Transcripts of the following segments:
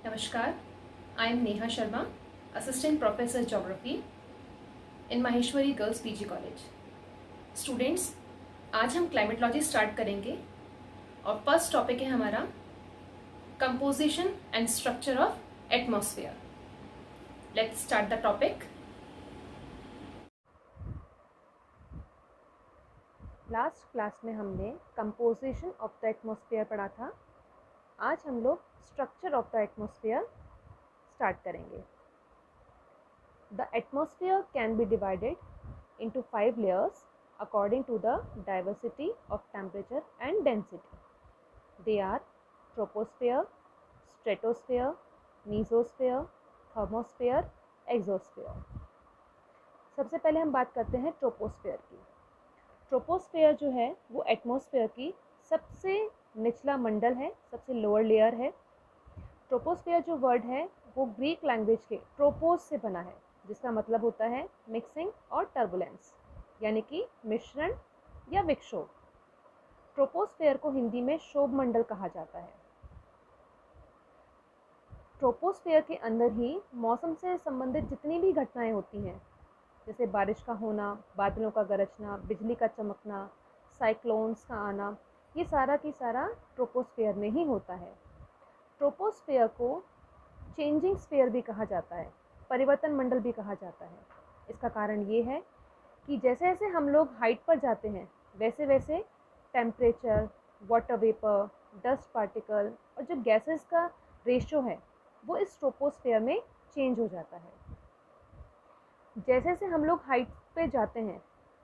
Namaskar, I am Neha Sharma, Assistant Professor Geography in Maheshwari Girls PG College. Students, आज हम climatology start करेंगे और first topic है हमारा composition and structure of atmosphere. Let's start the topic. Last class में हमने composition of the atmosphere पढ़ा था. आज हम लोग structure of the atmosphere start करेंगे. The atmosphere can be divided into 5 layers according to the diversity of temperature and density. They are troposphere, stratosphere, mesosphere, thermosphere, exosphere. सबसे पहले हम बात करते हैं ट्रोपोस्फेयर की. ट्रोपोस्फेयर जो है वो एटमॉस्फेयर की सबसे निचला मंडल है, सबसे लोअर लेयर है. ट्रोपोस्फेयर जो वर्ड है वो ग्रीक लैंग्वेज के ट्रोपोस से बना है, जिसका मतलब होता है मिक्सिंग और टर्बुलेंस, यानी कि मिश्रण या विक्षोभ. ट्रोपोस्फेयर को हिंदी में शोभ मंडल कहा जाता है. ट्रोपोस्फेयर के अंदर ही मौसम से संबंधित जितनी भी घटनाएं होती हैं, जैसे बारिश का होना, बादलों का गरजना, बिजली का चमकना, साइक्लोन्स का आना, ये सारा की सारा ट्रोपोस्फेयर में ही होता है. ट्रोपोस्फेयर को चेंजिंग स्फीयर भी कहा जाता है, परिवर्तन मंडल भी कहा जाता है. इसका कारण ये है कि जैसे जैसे हम लोग हाइट पर जाते हैं वैसे वैसे temperature, water vapour, dust particle और जो गैसेस का रेशो है वो इस ट्रोपोस्फेयर में चेंज हो जाता है. जैसे जैसे हम लोग हाइट पे जाते हैं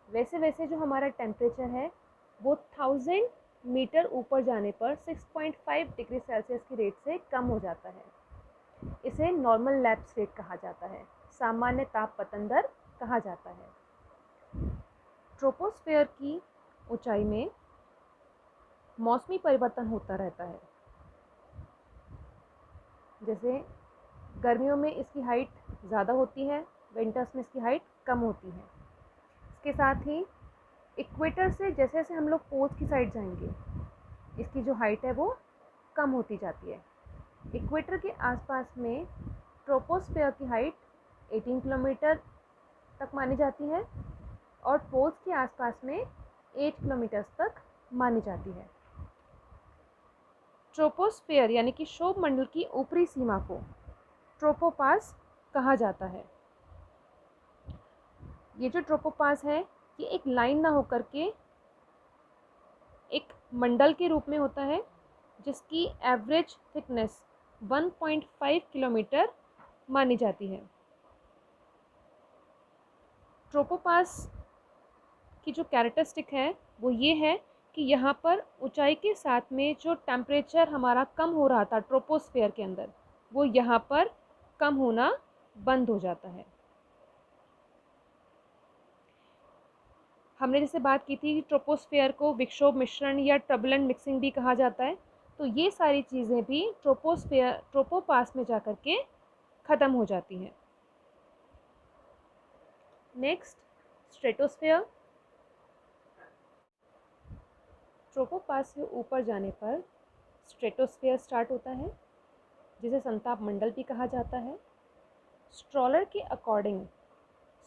वैसे वैसे जो हमारा टेम्परेचर है वो 1000 मीटर ऊपर जाने पर 6.5 डिग्री सेल्सियस की रेट से कम हो जाता है. इसे नॉर्मल लैप्स रेट कहा जाता है, सामान्य ताप पतन दर कहा जाता है. ट्रोपोस्फेयर की ऊंचाई में मौसमी परिवर्तन होता रहता है. जैसे गर्मियों में इसकी हाइट ज़्यादा होती है, विंटर्स में इसकी हाइट कम होती है. इसके साथ ही इक्वेटर से जैसे जैसे हम लोग पोल्स की साइड जाएंगे इसकी जो हाइट है वो कम होती जाती है. इक्वेटर के आसपास में ट्रोपोस्फेयर की हाइट 18 किलोमीटर तक मानी जाती है और पोल्स के आसपास में 8 किलोमीटर तक मानी जाती है. ट्रोपोस्फेयर यानी कि शोभ मंडल की ऊपरी सीमा को ट्रोपोपास कहा जाता है. ये जो ट्रोपोपास है ये एक लाइन ना होकर के एक मंडल के रूप में होता है, जिसकी एवरेज थिकनेस 1.5 किलोमीटर मानी जाती है. ट्रोपोपास की जो कैरेक्टरिस्टिक है वो ये है कि यहाँ पर ऊंचाई के साथ में जो टेम्परेचर हमारा कम हो रहा था ट्रोपोस्फेयर के अंदर वो यहाँ पर कम होना बंद हो जाता है. हमने जैसे बात की थी कि ट्रोपोस्फेयर को विक्षोभ मिश्रण या टर्बुलेंट मिक्सिंग भी कहा जाता है, तो ये सारी चीज़ें भी ट्रोपोपास में जाकर के ख़त्म हो जाती हैं. Next, stratosphere. ट्रोपोपास से ऊपर जाने पर स्ट्रेटोस्फेयर स्टार्ट होता है, जिसे संताप मंडल भी कहा जाता है. स्ट्रॉलर के अकॉर्डिंग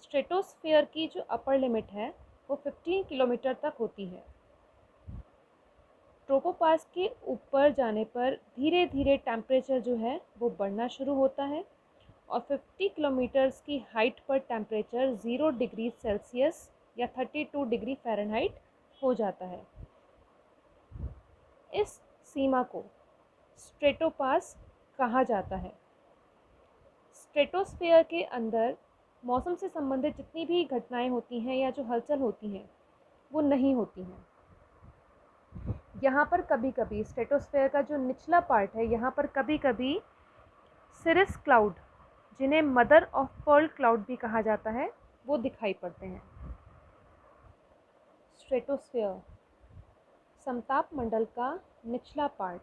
स्ट्रेटोस्फेयर की जो अपर लिमिट है वो 15 किलोमीटर तक होती है. ट्रोपोपास के ऊपर जाने पर धीरे धीरे टेम्परेचर जो है वो बढ़ना शुरू होता है और 50 किलोमीटर्स की हाइट पर टेम्परेचर 0 डिग्री सेल्सियस या 32 डिग्री फ़ारेनहाइट हो जाता है. इस सीमा को स्ट्रेटोपास कहा जाता है. स्ट्रेटोस्फेयर के अंदर मौसम से संबंधित जितनी भी घटनाएं होती हैं या जो हलचल होती हैं वो नहीं होती हैं. यहाँ पर कभी कभी स्ट्रेटोस्फेयर का जो निचला पार्ट है यहाँ पर कभी कभी सिरस क्लाउड, जिन्हें मदर ऑफ पर्ल क्लाउड भी कहा जाता है, वो दिखाई पड़ते हैं. स्ट्रेटोस्फेयर समताप मंडल का निचला पार्ट,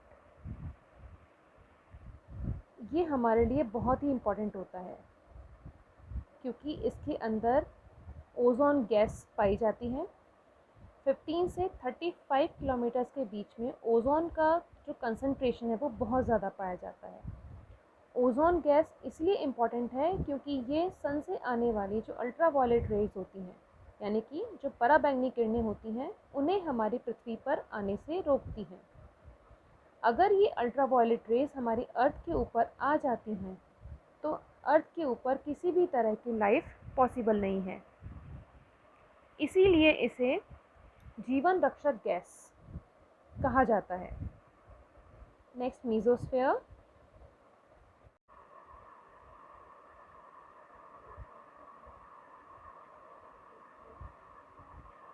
ये हमारे लिए बहुत ही इम्पोर्टेंट होता है क्योंकि इसके अंदर ओज़ोन गैस पाई जाती है. 15 से 35 किलोमीटर्स के बीच में ओज़ोन का जो कंसंट्रेशन है वो बहुत ज़्यादा पाया जाता है. ओजोन गैस इसलिए इम्पॉर्टेंट है क्योंकि ये सन से आने वाली जो अल्ट्रावायलेट रेज होती हैं, यानी कि जो पराबैंगनी किरणें होती हैं, उन्हें हमारी पृथ्वी पर आने से रोकती हैं। अगर ये अल्ट्रावायलेट रेज हमारी अर्थ के ऊपर आ जाती हैं तो अर्थ के ऊपर किसी भी तरह की लाइफ पॉसिबल नहीं है। इसीलिए इसे जीवन रक्षक गैस कहा जाता है। Next, mesosphere.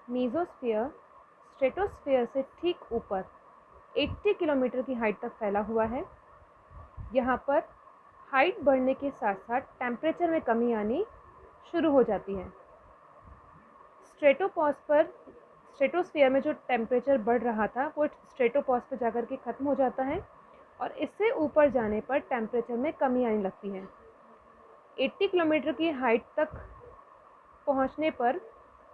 मीजोस्फीयर स्ट्रेटोस्फीयर से ठीक ऊपर 80 किलोमीटर की हाइट तक फैला हुआ है। यहाँ पर हाइट बढ़ने के साथ साथ टेम्परेचर में कमी आनी शुरू हो जाती है। स्ट्रेटोस्फीयर में जो टेम्परेचर बढ़ रहा था वो स्ट्रेटोपॉज पर जाकर के ख़त्म हो जाता है और इससे ऊपर जाने पर टेम्परेचर में कमी आने लगती है। 80 किलोमीटर की हाइट तक पहुंचने पर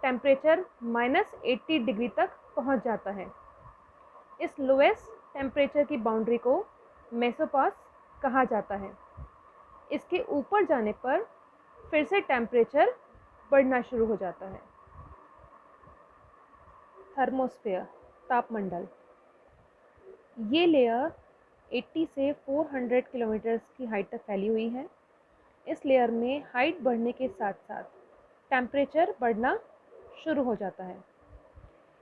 टेम्परेचर -80 डिग्री तक पहुंच जाता है। इस लोएस्ट टेम्परेचर की बाउंड्री को मेसोपॉज कहा जाता है। इसके ऊपर जाने पर फिर से टेम्परेचर बढ़ना शुरू हो जाता है। थर्मोस्फीयर, तापमंडल। ये लेयर 80 से 400 किलोमीटर की हाइट तक फैली हुई है। इस लेयर में हाइट बढ़ने के साथ साथ टेम्परेचर बढ़ना शुरू हो जाता है।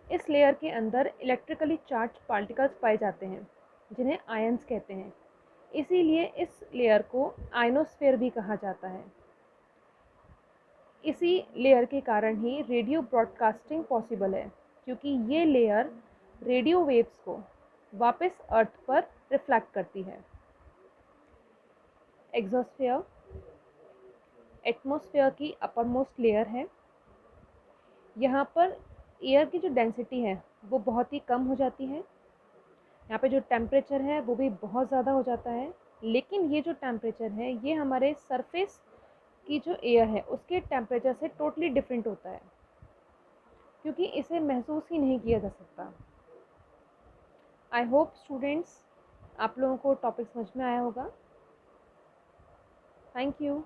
इस लेयर के अंदर इलेक्ट्रिकली चार्ज पार्टिकल्स पाए जाते हैं जिन्हें आयंस कहते हैं। इसीलिए इस लेयर को आयनोस्फीयर भी कहा जाता है। इसी लेयर के कारण ही रेडियो ब्रॉडकास्टिंग पॉसिबल है, क्योंकि ये लेयर रेडियो वेव्स को वापस अर्थ पर रिफ्लेक्ट करती है। एक्सोस्फीयर एटमॉस्फेयर की अपर मोस्ट लेयर है। यहाँ पर एयर की जो डेंसिटी है वो बहुत ही कम हो जाती है। यहाँ पे जो टेम्परेचर है वो भी बहुत ज़्यादा हो जाता है, लेकिन ये जो टेम्परेचर है ये हमारे सरफेस की जो एयर है उसके टेम्परेचर से टोटली डिफरेंट होता है, क्योंकि इसे महसूस ही नहीं किया जा सकता। आई होप स्टूडेंट्स आप लोगों को टॉपिक समझ में आया होगा। Thank you.